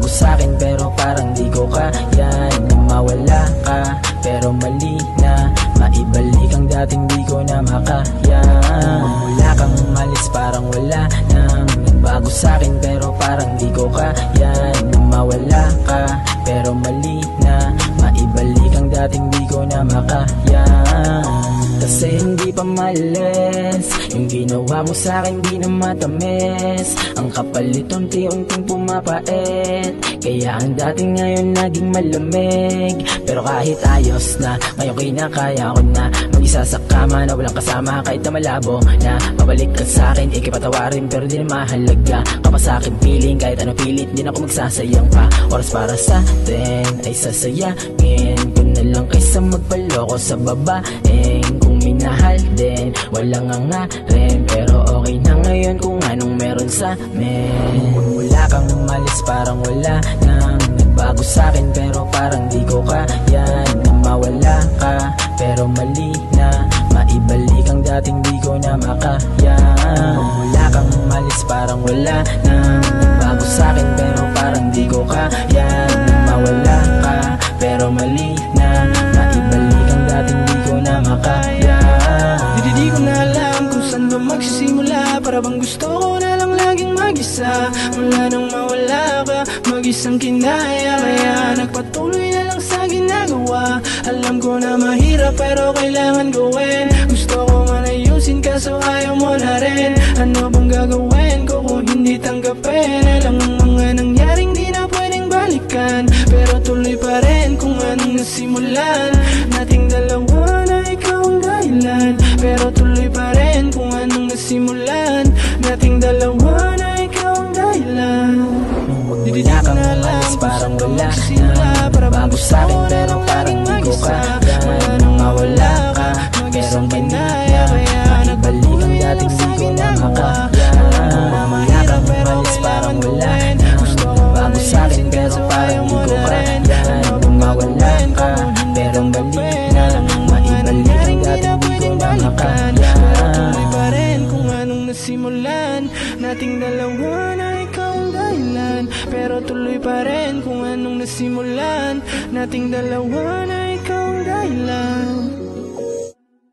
nagbago sa'kin pero parang di ko kaya na mawala ka. Pero mali na maibalik ang dating di ko na makaya. Mula kang umalis parang wala nang nagbago sa'kin pero parang di ko kaya na mawala ka. Pero mali na maibalik ang dating di ko na makaya. Kasi hindi pa malis yung ginawa mo sa'kin, di na matamis. Ang kapalit unti-unting pumapait, kaya ang dating ngayon naging malamig. Pero kahit ayos na, ngayon kinakaya ko na mag-isa sa kama na walang kasama. Kahit na malabo na mabalik ka sa'kin, ikipatawarin pero di na mahalaga ka pa sa'kin feeling. Kahit ano pilit, di na ako magsasayang pa. Oras para sa'tin ay sasayangin ko na lang kaysa magpaloko sa babaeng kung minahal din. Walang nga rin, pero okay na ngayon kung anong meron sa'min. Mula kang umalis parang wala nang nagbago sa'kin pero parang di ko kaya na mawala ka. Pero mali na maibalik ang dating di ko na makaya. Mula kang umalis parang wala nang nagbago sa'kin pero parang di ko kaya na mawala ka. Pero mali na maibalik ang dating di ko na makaya. Di ko na alam kung saan ba magsisimula. Para bang gusto ko na lang laging mag-isa. Mula nang mawala ka, mag-isang kinaya. Kaya nagpatuloy na lang sa ginagawa. Alam ko na mahirap pero kailangan gawin. Gusto ko man ayusin kaso ayaw mo na rin. Ano bang gagawin ko kung hindi tanggapin? Alam ang mga nangyaring di na pwedeng balikan. Pero tuloy pa rin kung anong nasimulan nating dalawa na ikaw ang dahilan. Pero tuloy pa rin kung anong nasimulan nating dalawa na ikaw ang dahilan. Mula kang umalis parang wala na bago sa'kin pero parang di ko kaya na mawala ka. Pero kanaya kaya nagbalik ang dating di ko na makaya. Mula kang umalis parang wala na bago sa'kin pero parang di ko kaya na mawala ka. Pero balik na maibalik ang dating di ko na makaya. Tuloy pa rin kung anong nasimulan nating dalawa na ikaw ang dahilan. Pero tuloy pa rin kung anong nasimulan nating dalawa na